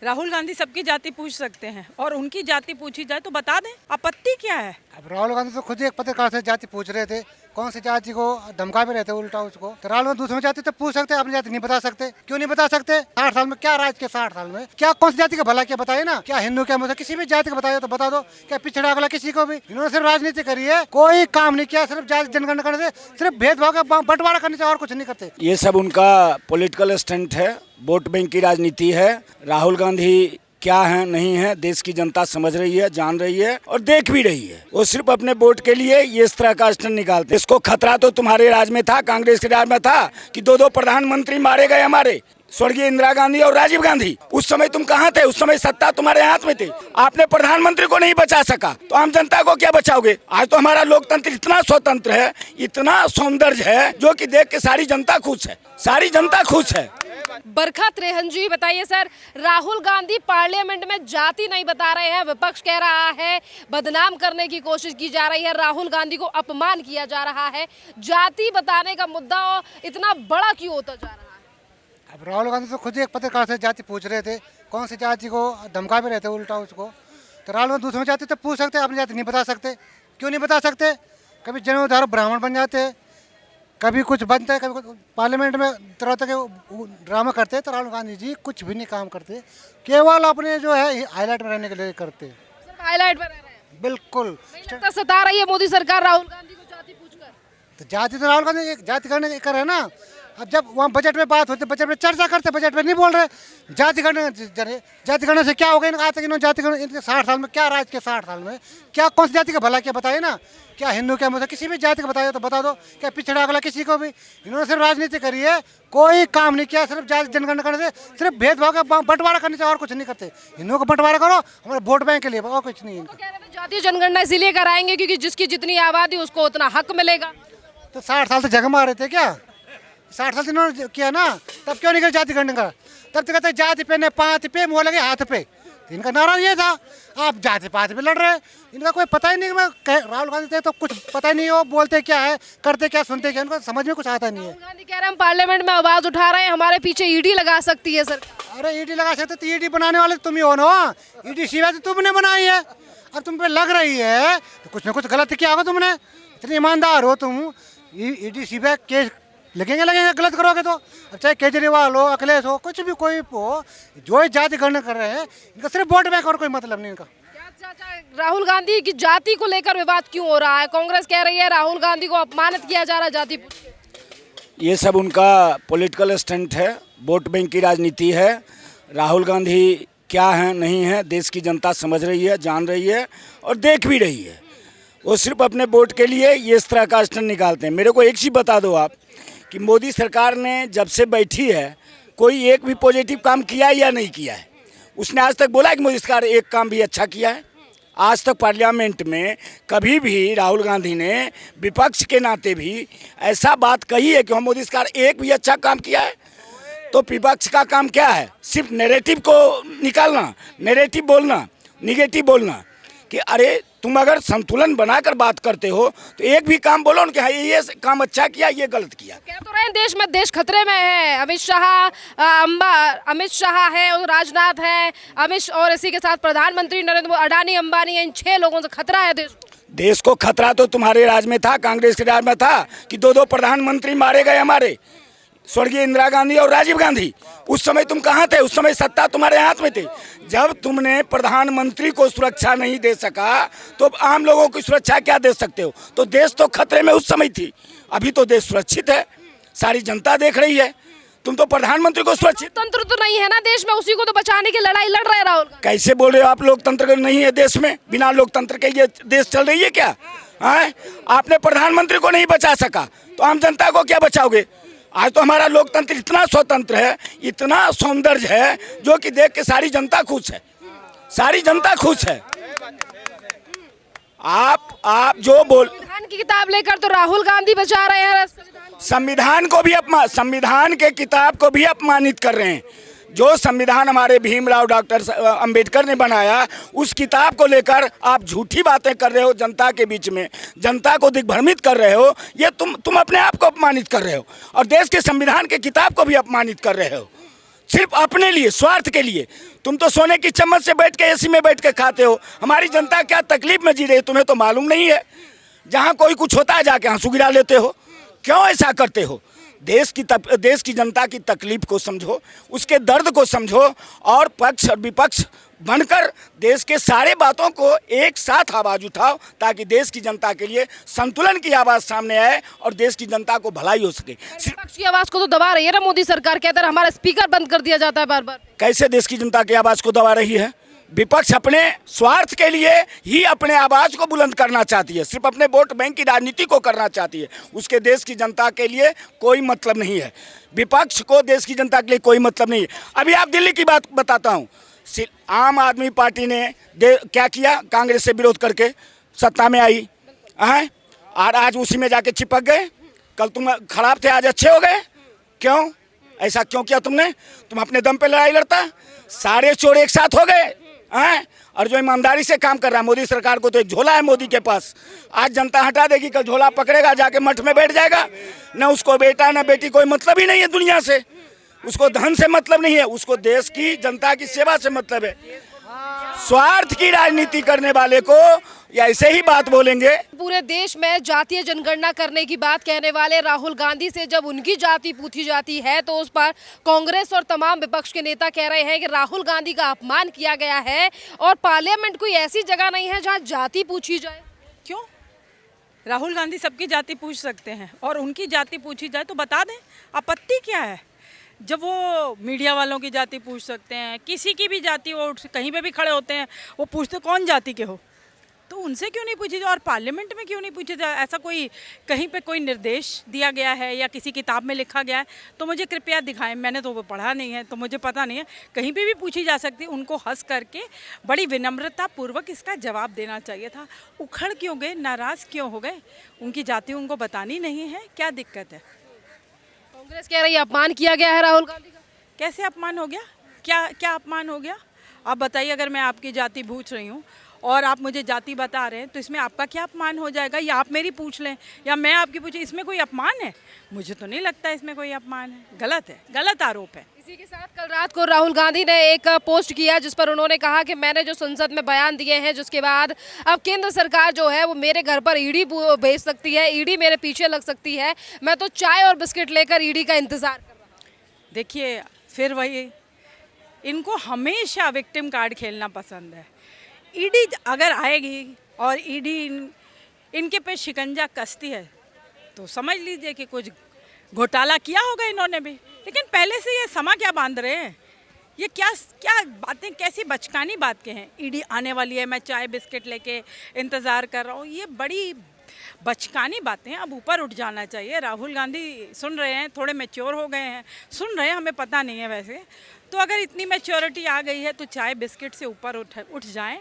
राहुल गांधी सबकी जाति पूछ सकते हैं और उनकी जाति पूछी जाए तो बता दें, आपत्ति क्या है। अब राहुल गांधी तो खुद ही एक पत्रकार से जाति पूछ रहे थे, कौन सी जाति को धमका भी रहे थे उल्टा उसको। तो राहुल गांधी दूसरी जाति तो पूछ सकते, अपनी जाति नहीं बता सकते। क्यों नहीं बता सकते? 60 साल में क्या राज के 60 साल में क्या कौन सी जाति का भला क्या बताइए ना। क्या हिंदू क्या मुझे किसी भी जाति का बताइए तो बता दो। क्या पिछड़ा अगला किसी को भी? इन्होंने सिर्फ राजनीति करी है, कोई काम नहीं किया, सिर्फ जाति जनगणना करने से, सिर्फ भेदभाव का बंटवारा करने से और कुछ नहीं करते। ये सब उनका पॉलिटिकल स्टंट है, वोट बैंक की राजनीति है। राहुल गांधी क्या है नहीं है देश की जनता समझ रही है, जान रही है और देख भी रही है। वो सिर्फ अपने वोट के लिए ये इस तरह का स्टंट निकालते। इसको खतरा तो तुम्हारे राज में था, कांग्रेस के राज में था कि दो प्रधानमंत्री मारे गए हमारे, स्वर्गीय इंदिरा गांधी और राजीव गांधी। उस समय तुम कहाँ थे? उस समय सत्ता तुम्हारे हाथ में थी। आपने प्रधानमंत्री को नहीं बचा सका तो आम जनता को क्या बचाओगे? आज तो हमारा लोकतंत्र इतना स्वतंत्र है, इतना सौंदर्य है, जो कि देख के सारी जनता खुश है, सारी जनता खुश है। बरखा त्रेहन जी बताइए सर, राहुल गांधी पार्लियामेंट में जाति नहीं बता रहे हैं, विपक्ष कह रहा है बदनाम करने की कोशिश की जा रही है, राहुल गांधी को अपमान किया जा रहा है, जाति बताने का मुद्दा इतना बड़ा क्यों होता जा रहा है? अब राहुल गांधी तो खुद ही एक पत्रकार से जाति पूछ रहे थे, कौन सी जाति को धमका भी रहे थे उल्टा उसको। तो राहुल गांधी दूसरी जाति तो पूछ सकते, अपनी जाति नहीं बता सकते। क्यों नहीं बता सकते? कभी जन्मोद्धार ब्राह्मण बन जाते, कभी कुछ बनते हैं, कभी पार्लियामेंट में तरह तरह के ड्रामा करते हैं। तो राहुल गांधी जी कुछ भी नहीं काम करते, केवल अपने जो है हाईलाइट में रहने के लिए करते हैं। हाईलाइट में रह रहे हैं बिल्कुल। तो सता रही है मोदी सरकार राहुल गांधी को जाति पूछकर। तो जाति तो राहुल गांधी जाति करने कर रहे हैं ना। अब जब वहाँ बजट में बात होती है, बजट में चर्चा करते, बजट में नहीं बोल रहे। जाति करने से क्या होगा? इन्होंने आज तक इन्होंने जाति करने, इनके 60 साल में क्या राज के 60 साल में क्या कौन सी जाति का भला क्या बताइए ना। क्या हिंदू क्या मुझे किसी भी जाति का बताइए तो बता दो। क्या पिछड़ा अगला किसी को भी? इन्होंने सिर्फ राजनीति करी है, कोई काम नहीं किया, सिर्फ जाति जनगणना करने से, सिर्फ भेदभाव का बंटवारा करने से और कुछ नहीं करते। हिंदुओं को बंटवारा करो हमारे वोट बैंक के लिए, और कुछ नहीं इनका। जातीय जनगणना इसीलिए कराएंगे क्योंकि जिसकी जितनी आबादी उसको उतना हक मिलेगा। तो 60 साल से जगह मार रहे थे क्या? 60 साल से इन्होंने किया ना, तब क्यों नहीं कर जाति गणना का? तब तो कहते जाति पे ने पात पे मुँह लगे हाथ पे। इनका नारा ये था, आप जाति पात पे लड़ रहे हैं। इनका कोई पता ही नहीं। मैं राहुल गांधी थे तो कुछ पता ही नहीं, वो बोलते क्या है, करते क्या, सुनते क्या, इनको समझ में कुछ आता नहीं है। राहुल गांधी कह रहे हैं हम पार्लियामेंट में आवाज उठा रहे हैं, हमारे पीछे ईडी लगा सकती है सर। अरे ईडी लगा सकते तो ईडी बनाने वाले तुम ही हो ना। ईडी सीबीआई तो तुमने बनाई है, अब तुम पे लग रही है तो कुछ ना कुछ गलत किया होगा तुमने। इतने ईमानदार हो तुम। ईडी सीबीआई केस लगेंगे गलत करोगे तो। अब चाहे केजरीवाल हो, अखिलेश हो, कुछ भी कोई हो, जो जाति गणना कर रहे हैं, इनका सिर्फ वोट बैंक और कोई मतलब नहीं इनका। राहुल गांधी की जाति को लेकर विवाद क्यों हो रहा है? कांग्रेस कह रही है राहुल गांधी को अपमानित किया जा रहा है जाति पूछ के। ये सब उनका पॉलिटिकल स्टंट है, वोट बैंक की राजनीति है। राहुल गांधी क्या है नहीं है देश की जनता समझ रही है, जान रही है और देख भी रही है। वो सिर्फ अपने वोट के लिए ये इस तरह का स्टंट निकालते हैं। मेरे को एक चीज़ बता दो आप कि मोदी सरकार ने जब से बैठी है कोई एक भी पॉजिटिव काम किया है या नहीं किया है? उसने आज तक बोला है कि मोदी सरकार एक काम भी अच्छा किया है? आज तक पार्लियामेंट में कभी भी राहुल गांधी ने विपक्ष के नाते भी ऐसा बात कही है कि हम मोदी सरकार एक भी अच्छा काम किया है? तो विपक्ष का काम क्या है? सिर्फ नैरेटिव को निकालना, नैरेटिव बोलना, निगेटिव बोलना कि अरे तुम अगर संतुलन बनाकर बात करते हो तो एक भी काम बोलो कि हाँ ये काम अच्छा किया, ये गलत किया। कह तो रहे हैं देश में, देश खतरे में है। अमित शाह है और राजनाथ है, और इसी के साथ प्रधानमंत्री नरेंद्र मोदी, अडानी अंबानी, इन 6 लोगों से खतरा है देश को। खतरा तो तुम्हारे राज में था, कांग्रेस के राज में था कि दो प्रधानमंत्री मारे गए हमारे, स्वर्गीय इंदिरा गांधी और राजीव गांधी। उस समय तुम कहाँ थे? उस समय सत्ता तुम्हारे हाथ में थी। जब तुमने प्रधानमंत्री को सुरक्षा नहीं दे सका तो आम लोगों की सुरक्षा क्या दे सकते हो? तो देश तो खतरे में उस समय थी, अभी तो देश सुरक्षित है, सारी जनता देख रही है। तुम तो प्रधानमंत्री को सुरक्षित, तंत्र तो नहीं है ना देश में, उसी को तो बचाने की लड़ाई लड़ रहे हैं राहुल। कैसे बोल रहे हो आप? लोकतंत्र नहीं है देश में? बिना लोकतंत्र के ये देश चल रही है क्या? आपने प्रधानमंत्री को नहीं बचा सका तो आम जनता को क्या बचाओगे? आज तो हमारा लोकतंत्र इतना स्वतंत्र है, इतना सौंदर्य है, जो कि देख के सारी जनता खुश है, सारी जनता खुश है। आप जो बोल, संविधान की किताब लेकर तो राहुल गांधी बचा रहे हैं, संविधान के किताब को भी अपमानित कर रहे हैं। जो संविधान हमारे भीमराव डॉक्टर अंबेडकर ने बनाया, उस किताब को लेकर आप झूठी बातें कर रहे हो जनता के बीच में, जनता को दिग्भ्रमित कर रहे हो। ये तुम अपने आप को अपमानित कर रहे हो और देश के संविधान के किताब को भी अपमानित कर रहे हो, सिर्फ अपने लिए, स्वार्थ के लिए। तुम तो सोने की चम्मच से बैठ के एसी में बैठ के खाते हो। हमारी जनता क्या तकलीफ में जी रही है तुम्हें तो मालूम नहीं है। जहाँ कोई कुछ होता है जाके आंसू गिरा लेते हो, क्यों ऐसा करते हो? देश की जनता की तकलीफ को समझो, उसके दर्द को समझो और पक्ष और विपक्ष बनकर देश के सारे बातों को एक साथ आवाज़ उठाओ ताकि देश की जनता के लिए संतुलन की आवाज़ सामने आए और देश की जनता को भलाई हो सके। विपक्ष की आवाज को तो दबा रही है ना मोदी सरकार, कहते हैं हमारा स्पीकर बंद कर दिया जाता है बार बार। कैसे देश की जनता की आवाज़ को दबा रही है? विपक्ष अपने स्वार्थ के लिए ही अपने आवाज़ को बुलंद करना चाहती है, सिर्फ अपने वोट बैंक की राजनीति को करना चाहती है। उसके देश की जनता के लिए कोई मतलब नहीं है। विपक्ष को देश की जनता के लिए कोई मतलब नहीं है। अभी आप दिल्ली की बात बताता हूँ। आम आदमी पार्टी ने क्या किया? कांग्रेस से विरोध करके सत्ता में आई है और आज उसी में जाके चिपक गए। कल तुम खराब थे, आज अच्छे हो गए। क्यों? ऐसा क्यों किया तुमने? तुम अपने दम पे लड़ाई लड़ता। सारे चोर एक साथ हो गए हैं और जो ईमानदारी से काम कर रहा है मोदी सरकार को तो एक झोला है मोदी के पास। आज जनता हटा देगी, कल झोला पकड़ेगा, जाके मठ में बैठ जाएगा। न उसको बेटा न बेटी कोई मतलब ही नहीं है दुनिया से। उसको धन से मतलब नहीं है, उसको देश की जनता की सेवा से मतलब है। स्वार्थ की राजनीति करने वाले को या ऐसे ही बात बोलेंगे। पूरे देश में जातीय जनगणना करने की बात कहने वाले राहुल गांधी से जब उनकी जाति पूछी जाती है तो उस पर कांग्रेस और तमाम विपक्ष के नेता कह रहे हैं कि राहुल गांधी का अपमान किया गया है और पार्लियामेंट कोई ऐसी जगह नहीं है जहां जाति पूछी जाए। क्यों? राहुल गांधी सबकी जाति पूछ सकते हैं और उनकी जाति पूछी जाए तो बता दें, आपत्ति क्या है? जब वो मीडिया वालों की जाति पूछ सकते हैं, किसी की भी जाति वो कहीं पे भी खड़े होते हैं वो पूछते कौन जाति के हो, तो उनसे क्यों नहीं पूछी जाए और पार्लियामेंट में क्यों नहीं पूछी जाए? ऐसा कोई कहीं पे कोई निर्देश दिया गया है या किसी किताब में लिखा गया है तो मुझे कृपया दिखाएं। मैंने तो वो पढ़ा नहीं है तो मुझे पता नहीं है। कहीं पे भी पूछी जा सकती है। उनको हंस करके बड़ी विनम्रता पूर्वक इसका जवाब देना चाहिए था। उखड़ क्यों गए, नाराज़ क्यों हो गए? उनकी जाति उनको बतानी नहीं है, क्या दिक्कत है? कांग्रेस कह रही है अपमान किया गया है राहुल गांधी का। कैसे अपमान हो गया? क्या अपमान हो गया? आप बताइए। अगर मैं आपकी जाति पूछ रही हूँ और आप मुझे जाति बता रहे हैं तो इसमें आपका क्या अपमान हो जाएगा? या आप मेरी पूछ लें या मैं आपकी पूछूं, इसमें कोई अपमान है? मुझे तो नहीं लगता इसमें कोई अपमान है। गलत है, गलत आरोप है। इसी के साथ कल रात को राहुल गांधी ने एक पोस्ट किया जिस पर उन्होंने कहा कि मैंने जो संसद में बयान दिए हैं जिसके बाद अब केंद्र सरकार जो है वो मेरे घर पर ईडी भेज सकती है, ईडी मेरे पीछे लग सकती है। मैं तो चाय और बिस्किट लेकर ईडी का इंतजार कर रहा हूँ। देखिए, फिर वही, इनको हमेशा विक्टिम कार्ड खेलना पसंद है। ईडी अगर आएगी और ईडी इनके पे शिकंजा कसती है तो समझ लीजिए कि कुछ घोटाला किया होगा इन्होंने भी। लेकिन पहले से ये समा क्या बांध रहे हैं? ये क्या क्या बातें, कैसी बचकानी बात के हैं? ईडी आने वाली है, मैं चाय बिस्किट लेके इंतज़ार कर रहा हूँ, ये बड़ी बचकानी बातें। अब ऊपर उठ जाना चाहिए। राहुल गांधी सुन रहे हैं, थोड़े मैच्योर हो गए हैं, सुन रहे हैं, हमें पता नहीं है वैसे। तो अगर इतनी मैच्योरिटी आ गई है तो चाय बिस्किट से ऊपर उठ जाएं।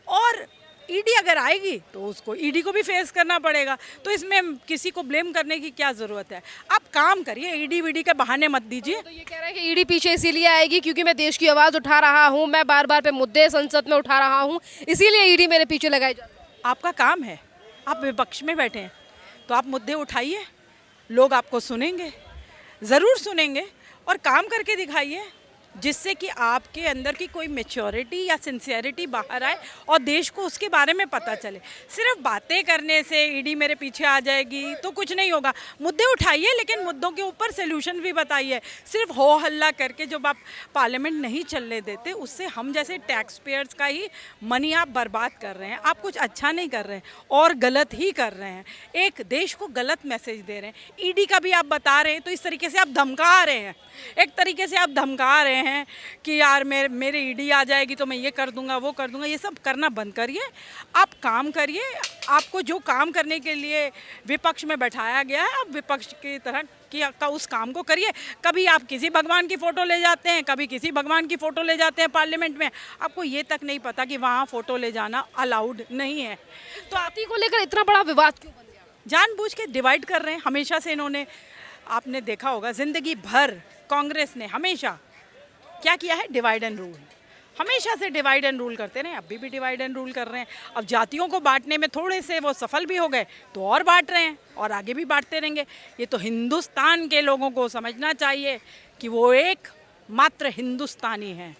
और ईडी अगर आएगी तो उसको ईडी को भी फेस करना पड़ेगा। तो इसमें किसी को ब्लेम करने की क्या ज़रूरत है? आप काम करिए, ईडी वीडी के बहाने मत दीजिए। तो ये कह रहे हैं कि ईडी पीछे इसीलिए आएगी क्योंकि मैं देश की आवाज़ उठा रहा हूँ, मैं बार बार पे मुद्दे संसद में उठा रहा हूँ, इसीलिए ईडी मेरे पीछे लगाई जाती है। आपका काम है, आप विपक्ष में बैठे हैं तो आप मुद्दे उठाइए, लोग आपको सुनेंगे, ज़रूर सुनेंगे और काम करके दिखाइए जिससे कि आपके अंदर की कोई मैच्योरिटी या सिंसियरिटी बाहर आए और देश को उसके बारे में पता चले। सिर्फ बातें करने से ईडी मेरे पीछे आ जाएगी तो कुछ नहीं होगा। मुद्दे उठाइए लेकिन मुद्दों के ऊपर सोल्यूशन भी बताइए। सिर्फ हो हल्ला करके जब आप पार्लियामेंट नहीं चलने देते उससे हम जैसे टैक्स पेयर्स का ही मनी आप बर्बाद कर रहे हैं। आप कुछ अच्छा नहीं कर रहे हैं और गलत ही कर रहे हैं, एक देश को गलत मैसेज दे रहे हैं। ईडी का भी आप बता रहे हैं तो इस तरीके से आप धमका रहे हैं, एक तरीके से आप धमका रहे हैं कि यार मेरे ईडी आ जाएगी तो मैं ये कर दूंगा वो कर दूंगा। ये सब करना बंद करिए, आप काम करिए। आपको जो काम करने के लिए विपक्ष में बैठाया गया है आप विपक्ष की तरह का उस काम को करिए। कभी आप किसी भगवान की फ़ोटो ले जाते हैं, कभी किसी भगवान की फ़ोटो ले जाते हैं पार्लियामेंट में। आपको ये तक नहीं पता कि वहाँ फ़ोटो ले जाना अलाउड नहीं है। तो जाति को लेकर इतना बड़ा विवाद क्यों बन गया? जानबूझ के डिवाइड कर रहे हैं। हमेशा से इन्होंने, आपने देखा होगा ज़िंदगी भर कांग्रेस ने हमेशा क्या किया है? Divide and rule. हमेशा से डिवाइड एंड रूल करते रहे, अभी भी डिवाइड एंड रूल कर रहे हैं। अब जातियों को बांटने में थोड़े से वो सफल भी हो गए तो और बांट रहे हैं और आगे भी बांटते रहेंगे। ये तो हिंदुस्तान के लोगों को समझना चाहिए कि वो एक मात्र हिंदुस्तानी हैं।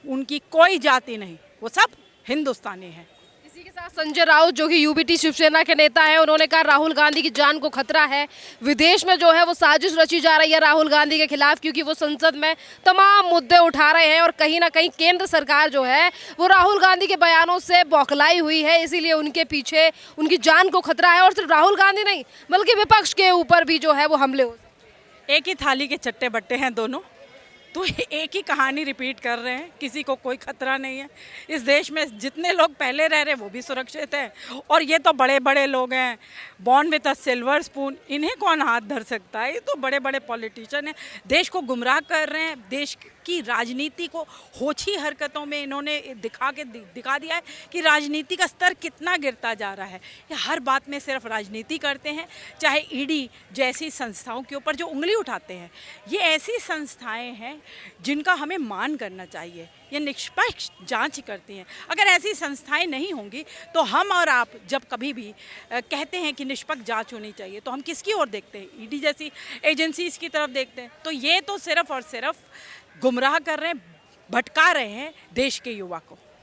उनकी कोई जाति नहीं, वो सब हिंदुस्तानी हैं। इसी के साथ संजय राउत जो कि यूबीटी शिवसेना के नेता हैं, उन्होंने कहा राहुल गांधी की जान को खतरा है। विदेश में जो है वो साजिश रची जा रही है राहुल गांधी के खिलाफ, क्योंकि वो संसद में तमाम मुद्दे उठा रहे हैं और कहीं ना कहीं केंद्र सरकार जो है वो राहुल गांधी के बयानों से बौखलाई हुई है, इसीलिए उनके पीछे उनकी जान को खतरा है। और सिर्फ राहुल गांधी नहीं बल्कि विपक्ष के ऊपर भी जो है वो हमले हो सकते हैं। एक ही थाली के चट्टे बट्टे हैं दोनों, तो एक ही कहानी रिपीट कर रहे हैं। किसी को कोई खतरा नहीं है। इस देश में जितने लोग पहले रह रहे हैं वो भी सुरक्षित हैं, और ये तो बड़े बड़े लोग हैं, born with a silver spoon, इन्हें कौन हाथ धर सकता है? ये तो बड़े बड़े पॉलिटिशियन हैं, देश को गुमराह कर रहे हैं। देश की राजनीति को होछी हरकतों में इन्होंने दिखा दिया है कि राजनीति का स्तर कितना गिरता जा रहा है। ये हर बात में सिर्फ राजनीति करते हैं, चाहे ईडी जैसी संस्थाओं के ऊपर जो उंगली उठाते हैं, ये ऐसी संस्थाएं हैं जिनका हमें मान करना चाहिए। ये निष्पक्ष जांच करती हैं। अगर ऐसी संस्थाएं नहीं होंगी तो हम और आप जब कभी भी कहते हैं कि निष्पक्ष जांच होनी चाहिए, तो हम किसकी ओर देखते हैं? ईडी जैसी एजेंसीज की तरफ देखते हैं। तो ये तो सिर्फ और सिर्फ गुमराह कर रहे हैं, भटका रहे हैं देश के युवा को।